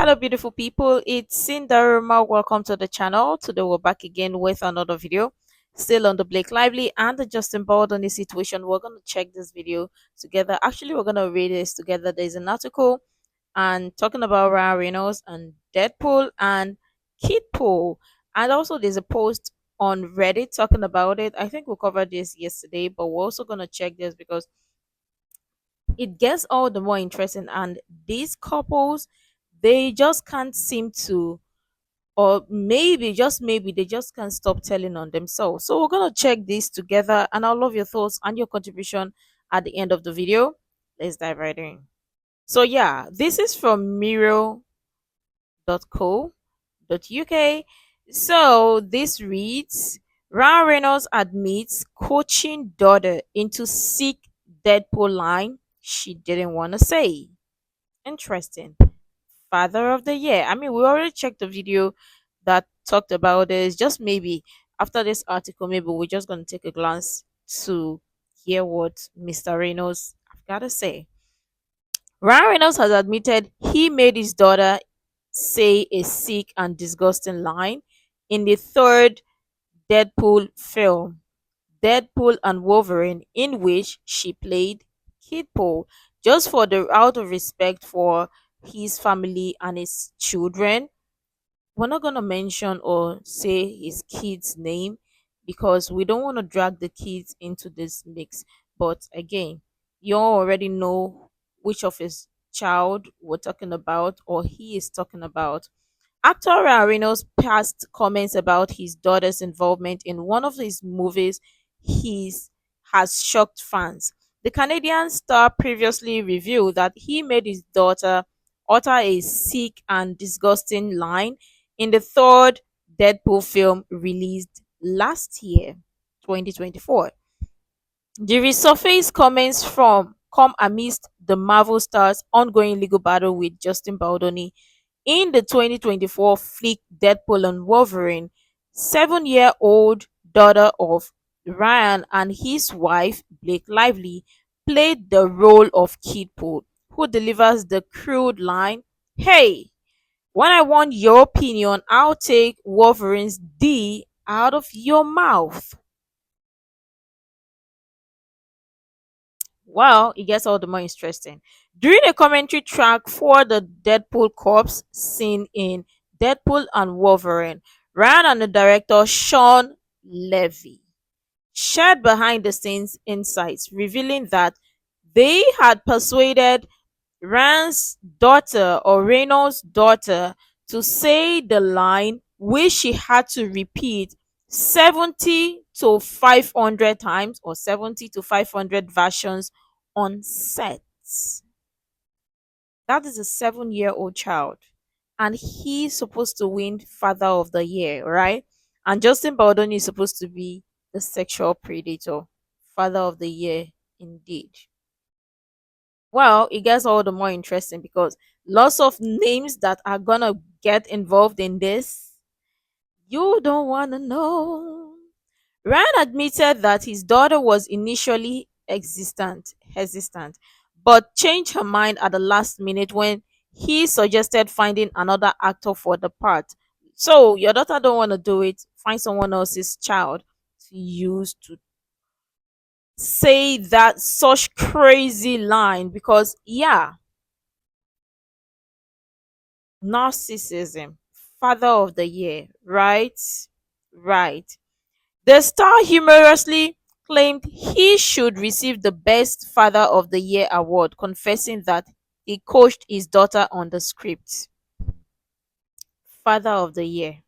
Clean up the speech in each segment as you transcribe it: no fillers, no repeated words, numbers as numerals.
Hello, beautiful people. It's Sindafam. Welcome to the channel. Today, we're back again with another video. Still on the Blake Lively and the Justin Baldoni situation. We're going to check this video together. Actually, we're going to read this together. There's an article and talking about Ryan Reynolds and Deadpool and Kidpool. And also, there's a post on Reddit talking about it. I think we covered this yesterday, but we're also going to check this because it gets all the more interesting. And these couples, they just can't seem to, or maybe just maybe they just can't stop telling on themselves. So we're gonna check this together, and I'll love your thoughts and your contribution at the end of the video. Let's dive right in. So yeah, this is from Miro.co.uk. So this reads: Ryan Reynolds admits coaching daughter into sick Deadpool line she didn't want to say. Interesting. Father of the year. I mean, we already checked the video that talked about this. Just maybe after this article, maybe we're just going to take a glance to hear what Mr. Reynolds have got to say. Ryan Reynolds has admitted he made his daughter say a sick and disgusting line in the third Deadpool film, Deadpool and Wolverine, in which she played Kidpool, just for the out of respect for his family and his children. We're not gonna mention or say his kid's name because we don't want to drag the kids into this mix. But again, you all already know which of his child we're talking about or he is talking about. Actor Ryan Reynolds past comments about his daughter's involvement in one of his movies he's has shocked fans. The Canadian star previously revealed that he made his daughter utter a sick and disgusting line in the third Deadpool film released last year, 2024. The resurfaced comments from come amidst the Marvel star's ongoing legal battle with Justin Baldoni in the 2024 flick Deadpool and Wolverine. 7-year-old daughter of Ryan and his wife, Blake Lively, played the role of Kidpool, who delivers the crude line, "Hey, when I want your opinion, I'll take Wolverine's D out of your mouth." Well, it gets all the more interesting. During a commentary track for the Deadpool corpse scene in Deadpool and Wolverine, Ryan and the director Sean Levy shared behind the scenes insights, revealing that they had persuaded Ryan's daughter or Reynolds' daughter to say the line, which she had to repeat 70 to 500 times or 70 to 500 versions on set. That is a 7-year-old child. And he's supposed to win Father of the Year, right? And Justin Baldoni is supposed to be the sexual predator. Father of the Year, indeed. Well, it gets all the more interesting because lots of names that are gonna get involved in this. You don't wanna know. Ryan admitted that his daughter was initially hesitant, but changed her mind at the last minute when he suggested finding another actor for the part. So your daughter don't want to do it, find someone else's child to use to say that such crazy line because yeah, narcissism. Father of the year, right? Right. The star humorously claimed he should receive the Best Father of the Year award, confessing that he coached his daughter on the script. Father of the Year.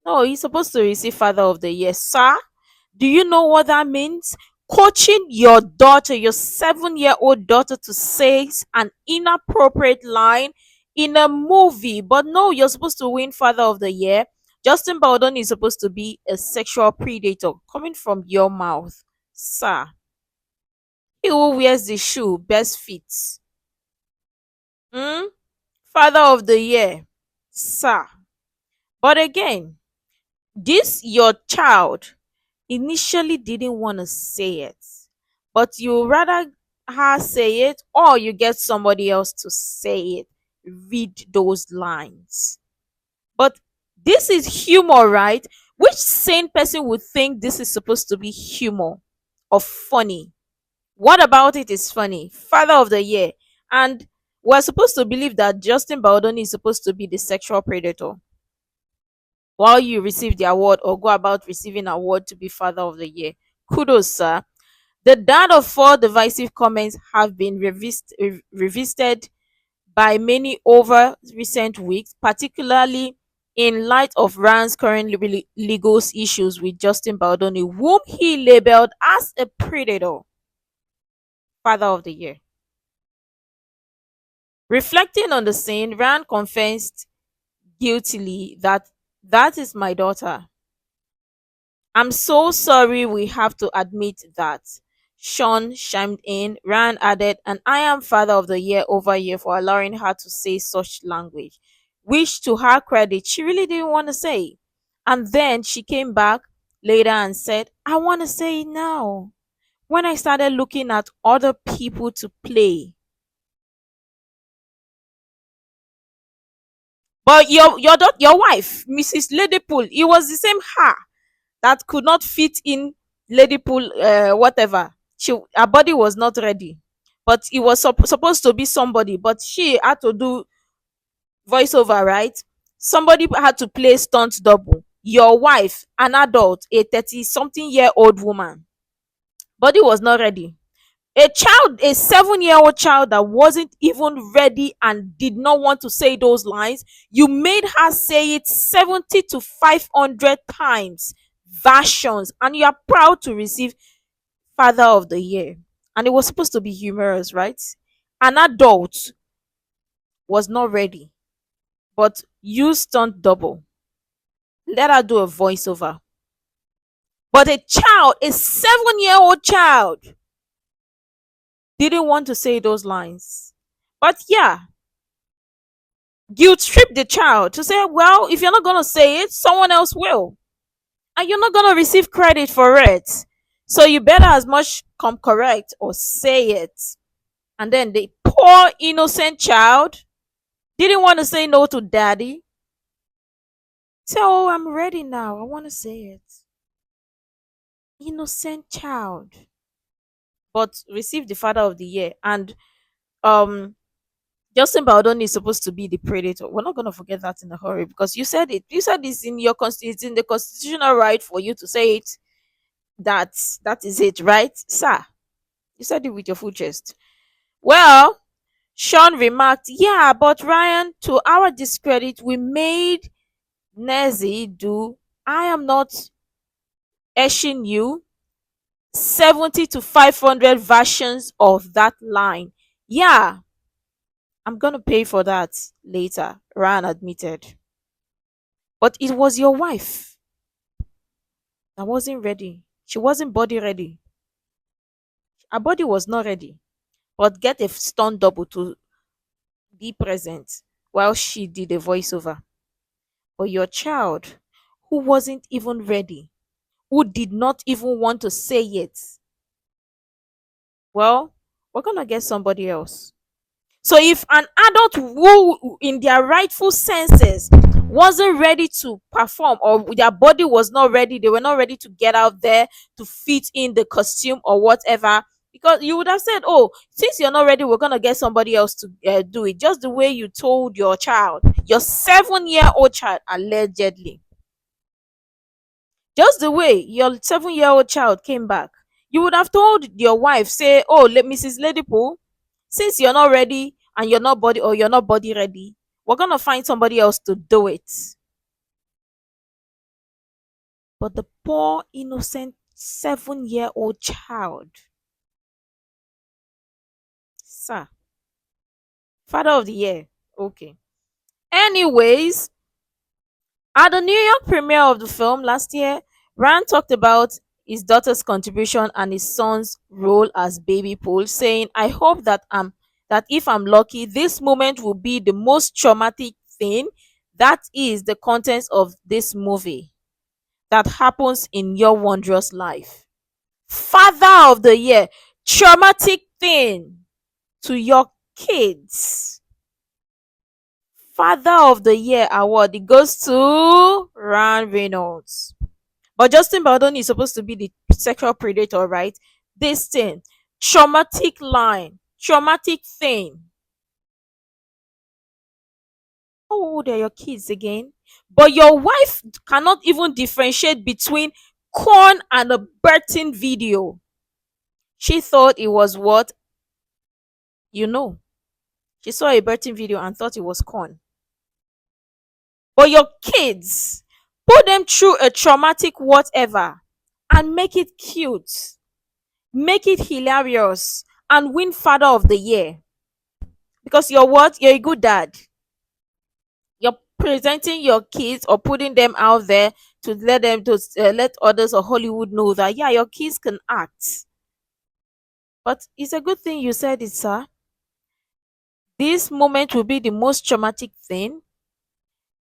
No, he's supposed to receive Father of the Year. Sir, do you know what that means? Coaching your daughter, your 7-year-old daughter, to say an inappropriate line in a movie. But no, you're supposed to win Father of the Year. Justin Baldoni is supposed to be a sexual predator coming from your mouth. Sir, he who wears the shoe best fits. Hmm? Father of the Year. Sir. But again, this your child initially didn't want to say it, but you rather her say it or you get somebody else to say it, read those lines. But this is humor, right? Which sane person would think this is supposed to be humor or funny? What about it is funny? Father of the year. And we're supposed to believe that Justin Baldoni is supposed to be the sexual predator while you receive the award or go about receiving award to be father of the year. Kudos, sir. The dart of four divisive comments have been revisited by many over recent weeks, particularly in light of Rand's current legal issues with Justin Baldoni, whom he labeled as a predator. Father of the year. Reflecting on the scene, Rand confessed guiltily that that is my daughter. I'm so sorry we have to admit that. Sean chimed in. Rand added, and I am father of the year over year for allowing her to say such language, which to her credit, she really didn't want to say. And then she came back later and said, I want to say it now. When I started looking at other people to play. But your wife, Mrs. Ladypool, it was the same her that could not fit in Ladypool, whatever. Her body was not ready, but it was supposed to be somebody. But she had to do voiceover, right? Somebody had to play stunt double. Your wife, an adult, a 30-something-year-old woman, body was not ready. A child, a 7-year-old child that wasn't even ready and did not want to say those lines, you made her say it 70 to 500 times versions, and you are proud to receive father of the year. And it was supposed to be humorous, right? An adult was not ready, but you stunt double. Let her do a voiceover. But a child, a 7-year-old child, didn't want to say those lines. But yeah, guilt trip the child to say, well, if you're not going to say it, someone else will. And you're not going to receive credit for it. So you better as much come correct or say it. And then the poor innocent child didn't want to say no to daddy. Say, oh, I'm ready now. I want to say it. Innocent child. But received the father of the year. And um Justin Baldoni is supposed to be the predator. We're not going to forget that in a hurry because you said it. You said it's in your it's in the constitutional right for you to say it. That is it, right, sir? You said it with your full chest. Well, Sean remarked, yeah, but Ryan, to our discredit, we made Nezzy do I am not etching you 70 to 500 versions of that line. Yeah, I'm gonna pay for that later, Ryan admitted. But it was your wife that wasn't ready. She wasn't body ready. Her body was not ready. But get a stunt double to be present while she did a voiceover. But your child, who wasn't even ready, who did not even want to say it, well, we're gonna get somebody else. So if an adult who in their rightful senses wasn't ready to perform or their body was not ready, they were not ready to get out there to fit in the costume or whatever, because you would have said, oh, since you're not ready, we're going to get somebody else to do it, just the way you told your child, your 7-year-old child, allegedly. Just the way your 7-year-old child came back, you would have told your wife, say, oh, let Mrs. Ladypool, since you're not ready and you're not body ready, we're gonna find somebody else to do it. But the poor innocent 7-year-old child, sir, father of the year, okay. Anyways, at the New York premiere of the film last year, Rand talked about his daughter's contribution and his son's role as baby Paul, saying, I hope that if I'm lucky, this moment will be the most traumatic thing that is the contents of this movie that happens in your wondrous life. Father of the year, traumatic thing to your kids. Father of the Year award, it goes to Ryan Reynolds. But Justin Baldoni is supposed to be the sexual predator, right? This thing, traumatic line, traumatic thing. How old are your kids again? But your wife cannot even differentiate between corn and a birthing video. She thought it was what? You know. She saw a birthing video and thought it was corn. But your kids, put them through a traumatic whatever and make it cute. Make it hilarious and win Father of the Year. Because you're what? You're a good dad. You're presenting your kids or putting them out there to let them to let others or Hollywood know that yeah, your kids can act. But it's a good thing you said it, sir. This moment will be the most traumatic thing.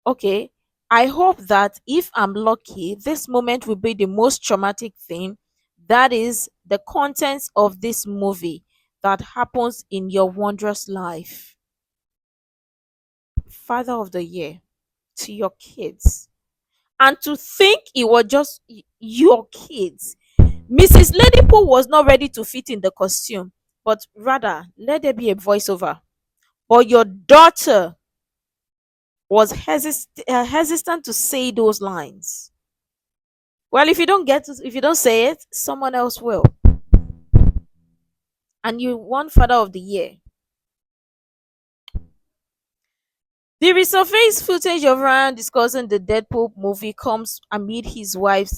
Okay, I hope that if I'm lucky, this moment will be the most traumatic thing. That is the contents of this movie that happens in your wondrous life. Father of the Year to your kids. And to think it was just your kids. Mrs. Ladypool was not ready to fit in the costume, but rather let there be a voiceover. But your daughter was hesitant to say those lines. Well, if you don't say it, someone else will. And you won Father of the Year. The resurfaced footage of Ryan discussing the Deadpool movie comes amid his wife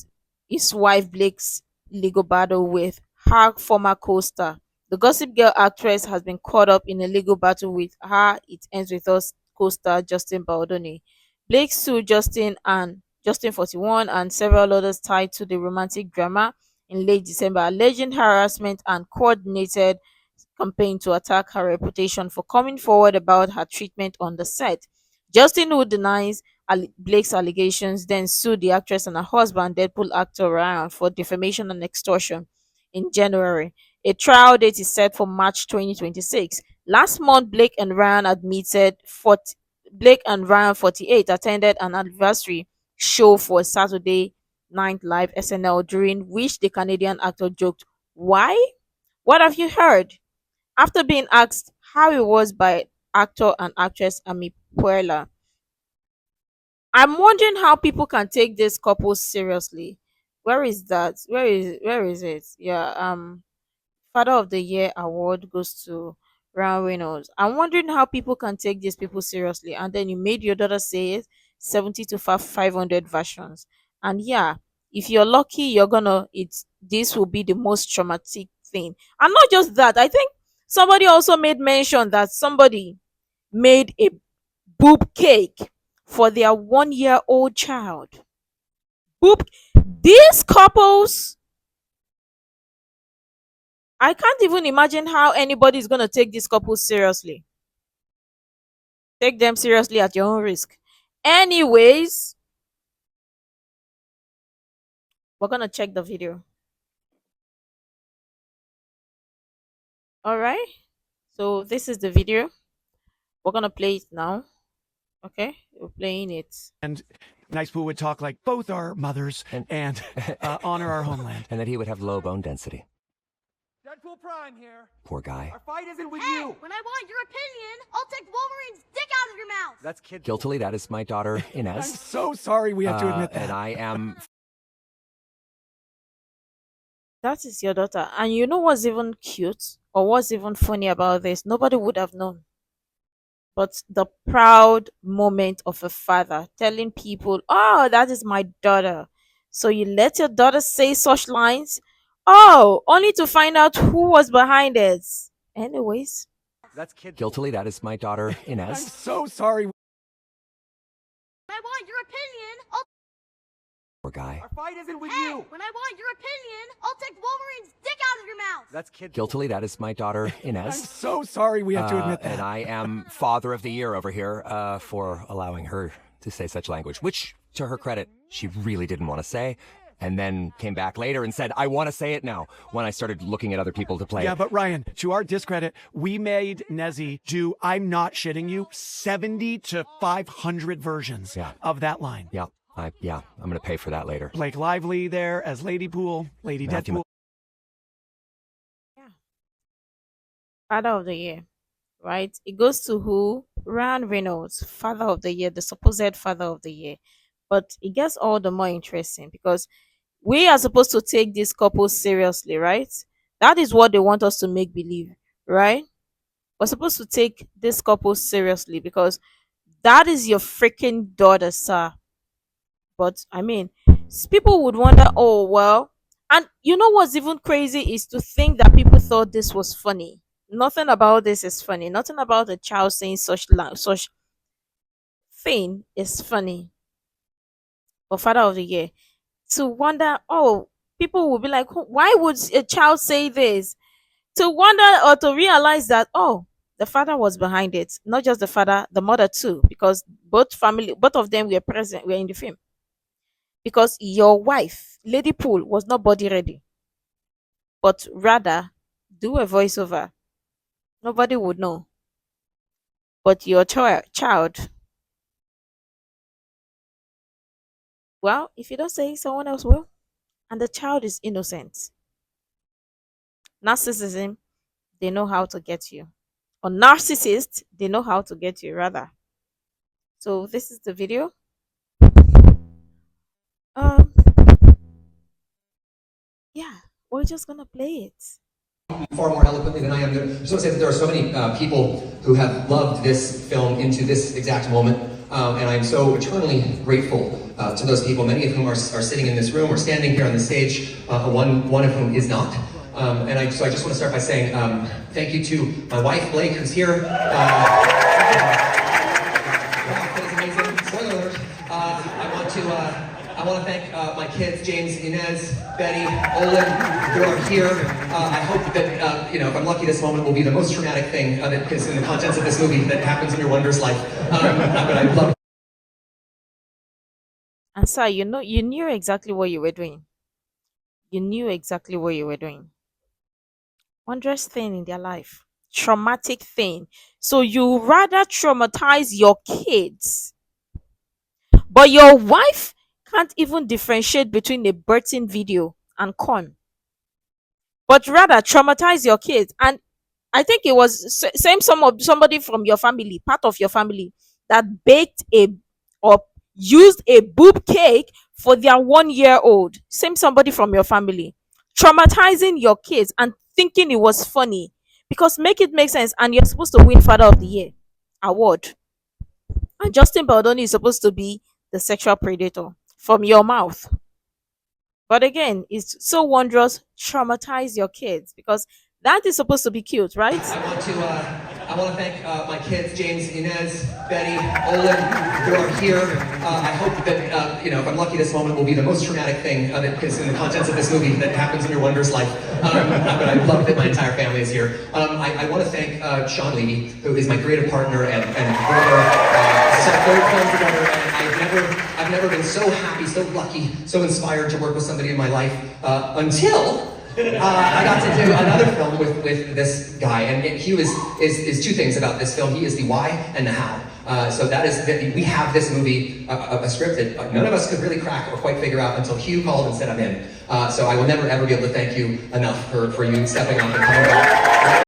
Blake's legal battle with her former co-star. The Gossip Girl actress has been caught up in a legal battle with her. It ends with us co-star Justin Baldoni. Blake sued Justin 41 and several others tied to the romantic drama in late December, alleging harassment and coordinated campaign to attack her reputation for coming forward about her treatment on the set. Justin, who denies Blake's allegations, then sued the actress and her husband, Deadpool actor Ryan, for defamation and extortion in January. A trial date is set for March 2026. Last month, Blake and Ryan 48 attended an anniversary show for Saturday Night Live SNL, during which the Canadian actor joked, "Why? What have you heard?" After being asked how it was by actor and actress Amy Puella. "I'm wondering how people can take this couple seriously." Where is that? Where is it? Yeah, Father of the Year award goes to Ryan Reynolds. I'm wondering how people can take these people seriously. And then you made your daughter say it 70 to 500 versions. And yeah, if you're lucky, you're gonna it's this will be the most traumatic thing. And not just that, I think somebody also made mention that somebody made a boob cake for their 1 year old child. Boob these couples, I can't even imagine how anybody is going to take these couples seriously. Take them seriously at your own risk. Anyways, we're going to check the video. All right. So this is the video. We're going to play it now. Okay. We're playing it. And Nice Poo would talk like both our mothers and honor our homeland. And that he would have low bone density. Deadpool Prime here. Poor guy. Our fight isn't with Hey, you. when I want your opinion, I'll take Wolverine's dick out of your mouth. That's kid. Guiltily, that is my daughter, I'm Inez. so sorry we have to admit that. And I am... That is your daughter. And you know what's even cute or what's even funny about this? Nobody would have known. But the proud moment of a father telling people, "Oh, that is my daughter." So you let your daughter say such lines? Oh, only to find out who was behind it. Anyways. That's kid. Guiltily, that is my daughter, I'm Inez. so sorry. When I want your opinion, I'll Poor guy. Our fight isn't with Hey, you. when I want your opinion, I'll take Wolverine's dick out of your mouth. That's kid. Guiltily, that is my daughter, I'm Inez. so sorry we have to admit that. And I am Father of the Year over here for allowing her to say such language, which, to her credit, she really didn't want to say. and then came back later and said, I want to say it now, when I started looking at other people to play Yeah, it. but Ryan, to our discredit, we made Nezzy do, I'm not shitting you, 70 to 500 versions of that line. Yeah, I'm going to pay for that later. Blake Lively there as Lady Pool, Lady Matthew Deadpool. Yeah. Father of the year, right? It goes to who? Ryan Reynolds, Father of the year, the supposed Father of the year. But it gets all the more interesting because we are supposed to take this couple seriously, right? That is what they want us to make believe, right? We're supposed to take this couple seriously because that is your freaking daughter, sir. But I mean, people would wonder, oh, well. And you know what's even crazy is to think that people thought this was funny. Nothing about this is funny. Nothing about a child saying such thing is funny. But Father of the Year, to wonder, oh, people will be like, why would a child say this? To wonder or to realize that, oh, the father was behind it. Not just the father, the mother too, because both of them were present, were in the film. Because your wife, Lady Pool, was not body ready, but rather do a voiceover. Nobody would know. But your child, well, if you don't say it, someone else will. And the child is innocent. Narcissism, they know how to get you. Or narcissists, they know how to get you, rather. So this is the video. Um, yeah, we're just gonna play it. Far more eloquently than I am. I just want to say that there are so many people who have loved this film into this exact moment, and I'm so eternally grateful to those people, many of whom are sitting in this room or standing here on the stage, one of whom is not. So I just want to start by saying thank you to my wife, Blake, who's here. That was amazing. Spoiler alert. I want to thank my kids, James, Inez, Betty, Olin, who are here. I hope that, if I'm lucky, this moment will be the most traumatic thing that is in the contents of this movie that happens in your wondrous life. But I love. And sir, you knew exactly what you were doing. You knew exactly what you were doing. Wondrous thing in their life. Traumatic thing. So you rather traumatize your kids. But your wife can't even differentiate between a birthing video and corn. But rather traumatize your kids. And I think it was somebody from your family, part of your family, that baked or used a boob cake for their 1-year-old. Same somebody from your family. Traumatizing your kids and thinking it was funny. Because make it make sense. And you're supposed to win Father of the Year award. And Justin Baldoni is supposed to be the sexual predator from your mouth. But again, it's so wondrous. Traumatize your kids because that is supposed to be cute, right? I want to thank my kids, James, Inez, Betty, Olin, who are here. I hope that, if I'm lucky, this moment will be the most traumatic thing that is in the contents of this movie that happens in your wondrous life. But I love that my entire family is here. I want to thank Sean Levy, who is my creative partner and brother. Third film together, and I've never been so happy, so lucky, so inspired to work with somebody in my life until I got to do another film with this guy, and he is two things about this film. He is the why and the how. So that is that we have this movie, a script that none of us could really crack or quite figure out until Hugh called and said I'm in. So I will never ever be able to thank you enough for you stepping up and coming back.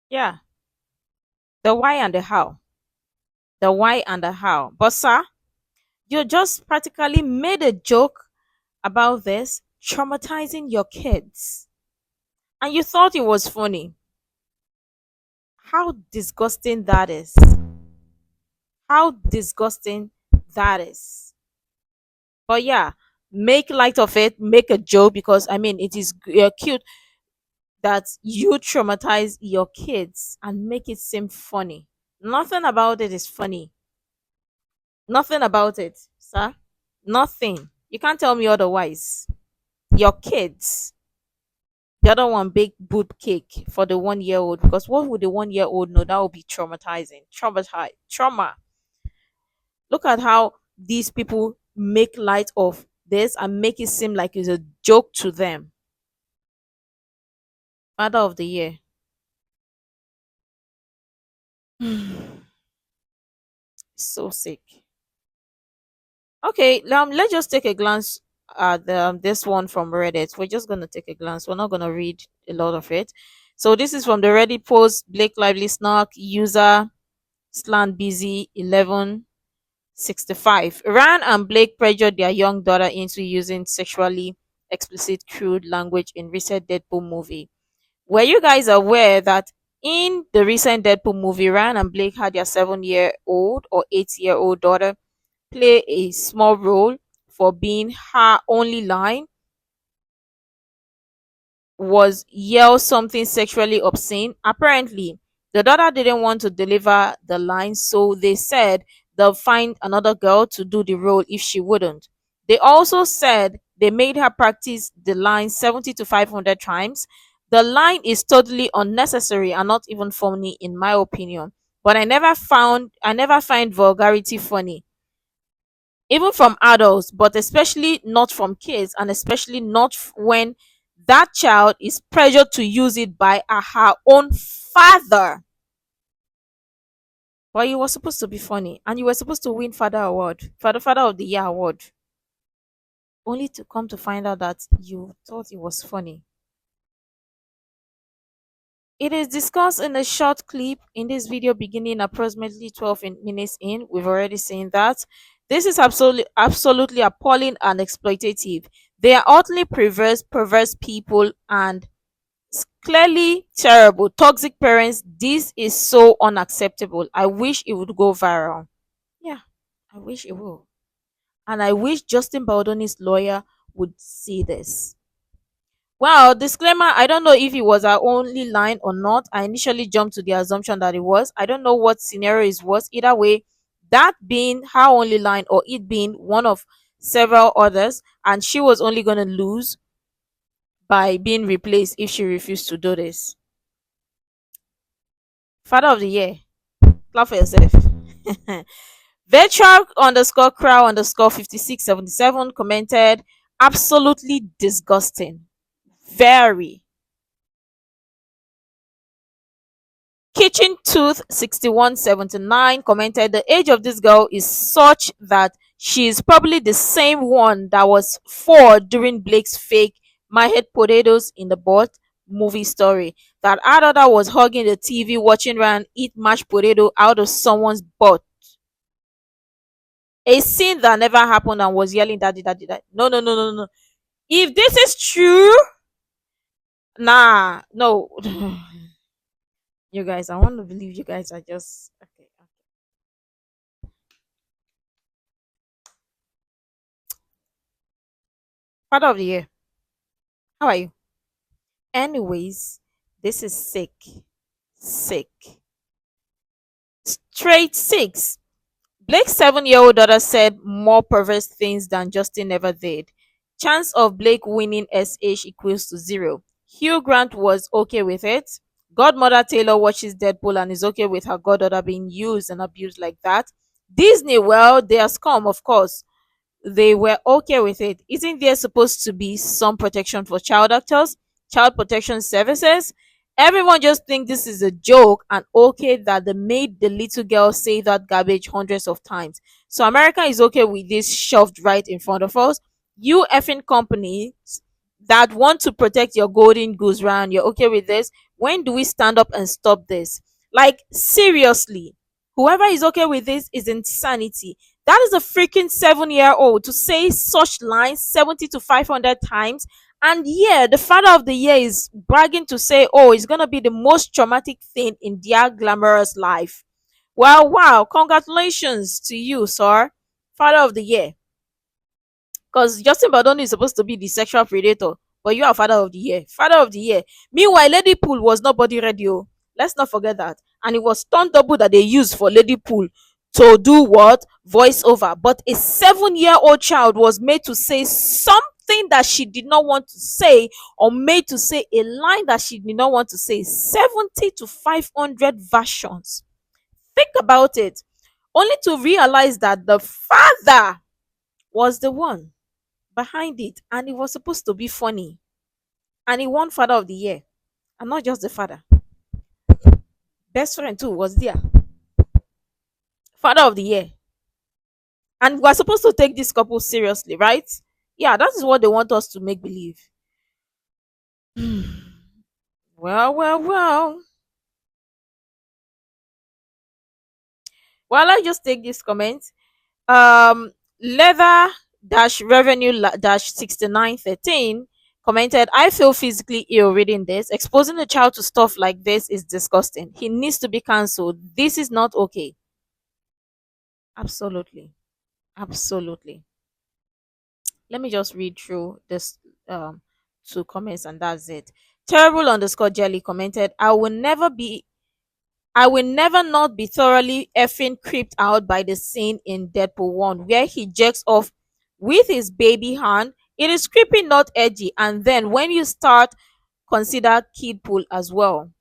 Yeah. The why and the how. The why and the how. But sir, you just practically made a joke about this traumatizing your kids. And you thought it was funny. How disgusting that is. How disgusting that is. But yeah, make light of it, make a joke because I mean it is cute that you traumatize your kids and make it seem funny. Nothing about it is funny. Nothing about it, sir. Nothing. You can't tell me otherwise. Your kids. The other one, big boob cake for the 1-year-old. Because what would the 1-year-old know? That would be traumatizing. Trauma. Look at how these people make light of this and make it seem like it's a joke to them. Father of the year. So sick. Okay, let's just take a glance at this one from Reddit. We're just gonna take a glance. We're not gonna read a lot of it. So this is from the Reddit post. Blake Lively Snark user slant busy 1165. Ryan and Blake pressured their young daughter into using sexually explicit crude language in recent Deadpool movie. Were you guys aware that in the recent Deadpool movie, Ryan and Blake had their 7-year-old or 8-year-old daughter play a small role for being her only line was yell something sexually obscene. Apparently, the daughter didn't want to deliver the line, so they said they'll find another girl to do the role if she wouldn't. They also said they made her practice the line 70 to 500 times. The line is totally unnecessary and not even funny in my opinion. But I never find vulgarity funny even from adults, but especially not from kids, and especially not when that child is pressured to use it by her own father. But it was supposed to be funny, and you were supposed to win Father Award, Father of the Year award, only to come to find out that you thought it was funny. It is discussed in a short clip in this video beginning approximately 12 minutes in. We've already seen that. This is absolutely appalling and exploitative. They are utterly perverse people and clearly terrible, toxic parents. This is so unacceptable. I wish it would go viral. Yeah, I wish it will. And I wish Justin Baldoni's lawyer would see this. Well, disclaimer, I don't know if it was our only line or not. I initially jumped to the assumption that it was. I don't know what scenario is worse. Either way, that being her only line or it being one of several others, and she was only going to lose by being replaced if she refused to do this. Father of the year. Clap for yourself. Virtual underscore crow underscore 5677 commented, absolutely disgusting. Very. Kitchen Tooth 6179 commented, the age of this girl is such that she is probably the same one that was 4 during Blake's fake My Head Potatoes in the Butt movie story. That other was hugging the TV watching Ryan eat mashed potato out of someone's butt. A scene that never happened and was yelling daddy daddy daddy. No, no, no, no, no. If this is true, nah, no. You guys, I want to believe you guys are just okay. Father of the year. How are you? Anyways, this is sick. Sick. Straight 6. Blake's 7-year-old daughter said more perverse things than Justin ever did. Chance of Blake winning SH equals to 0. Hugh Grant was okay with it. Godmother Taylor watches Deadpool and is okay with her goddaughter being used and abused like that. Disney, well, they are scum, of course. They were okay with it. Isn't there supposed to be some protection for child actors? Child protection services? Everyone just think this is a joke and okay that they made the little girl say that garbage hundreds of times. So America is okay with this shoved right in front of us. You effing companies that want to protect your golden goose round, you're okay with this? When do we stand up and stop this? Like, seriously, whoever is okay with this is insanity. That is a freaking 7-year-old to say such lines 70 to 500 times. And yeah, the father of the year is bragging to say, oh, it's going to be the most traumatic thing in their glamorous life. Well, wow, congratulations to you, sir. Father of the year. Because Justin Baldoni is supposed to be the sexual predator, but you are father of the year. Father of the year. Meanwhile, Lady Pool was not body radio. Let's not forget that. And it was stunt double that they used for Lady Pool to do what? Voiceover. But a 7-year-old child was made to say something that she did not want to say, or made to say a line that she did not want to say. 70 to 500 versions. Think about it. Only to realize that the father was the one behind it, and it was supposed to be funny. And he won Father of the Year. And not just the father. Best friend too was there. Father of the Year. And we're supposed to take this couple seriously, right? Yeah, that is what they want us to make believe. Well, well, well. Well, I just take this comment. Leather dash revenue dash 6913 commented, I feel physically ill reading this. Exposing a child to stuff like this is disgusting. He needs to be cancelled. This is not okay. Absolutely. Absolutely. Let me just read through this two comments and that's it. Terrible underscore jelly commented, I will never not be thoroughly effing creeped out by the scene in Deadpool 1 where he jerks off with his baby hand. It is creepy, not edgy. And then when you start, consider kid pool as well.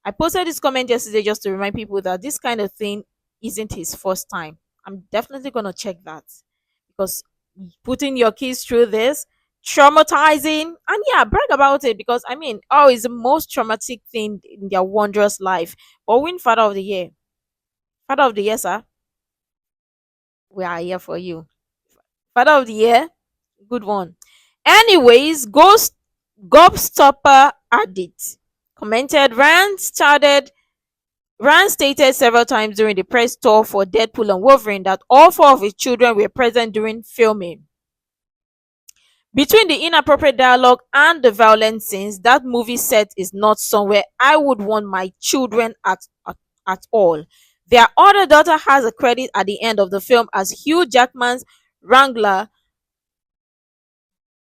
I posted this comment yesterday just to remind people that this kind of thing isn't his first time. I'm definitely going to check that because putting your kids through this, traumatizing, and yeah, brag about it because I mean, oh, it's the most traumatic thing in their wondrous life. But win Father of the Year. Father of the Year, sir. We are here for you. Father of the Year. Good one. Anyways, Ghost Gobstopper Addict commented, Rand stated several times during the press tour for Deadpool and Wolverine that all four of his children were present during filming. Between the inappropriate dialogue and the violent scenes, that movie set is not somewhere I would want my children at all. Their other daughter has a credit at the end of the film as Hugh Jackman's Wrangler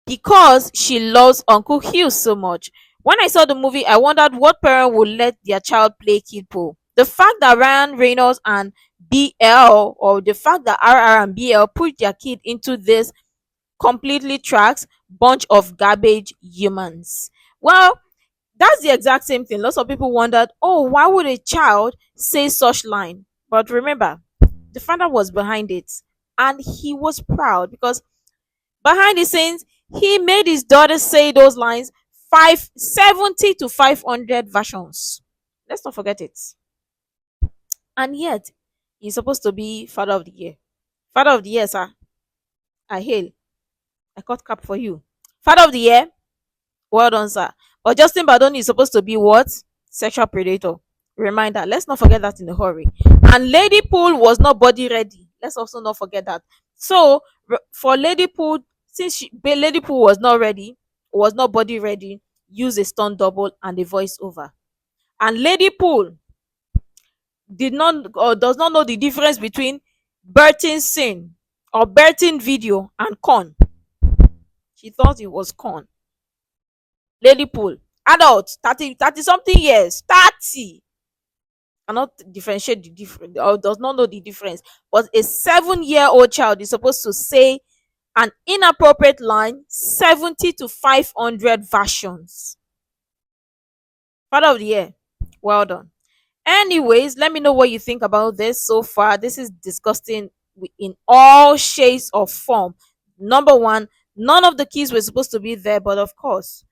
because she loves Uncle Hugh so much. When I saw the movie, I wondered what parent would let their child play kid pool. The fact that Ryan Reynolds and BL, or the fact that RR and BL put their kid into this completely tracks bunch of garbage humans. Well, that's the exact same thing. Lots of people wondered, oh, why would a child say such line? But remember, the father was behind it and he was proud because behind the scenes, he made his daughter say those lines 570 to 500 versions. Let's not forget it. And yet, he's supposed to be Father of the Year. Father of the Year, sir. I hail. I cut cap for you. Father of the Year. Well done, sir. But Justin Badoni is supposed to be what? Sexual predator. Reminder. Let's not forget that in a hurry. And Lady Pool was not body ready. Let's also not forget that. So for Lady Pool, since Lady Pool was not ready, was not body ready, use a stunt double and a voiceover. And Lady Pool did not or does not know the difference between birthing scene or birthing video and corn. She thought it was corn. Lady Pool, adult, 30 something years, 30, cannot differentiate the difference or does not know the difference. But a 7-year-old child is supposed to say an inappropriate line 70 to 500 versions. Father of the Year, well done. Anyways, let me know what you think about this so far. This is disgusting in all shades of form. Number one, none of the kids were supposed to be there, but of course,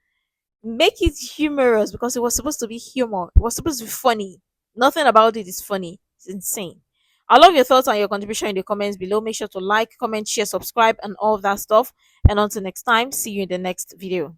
make it humorous because it was supposed to be humor. It was supposed to be funny. Nothing about it is funny. It's insane. I love your thoughts and your contribution in the comments below. Make sure to like, comment, share, subscribe, and all of that stuff. And until next time, see you in the next video.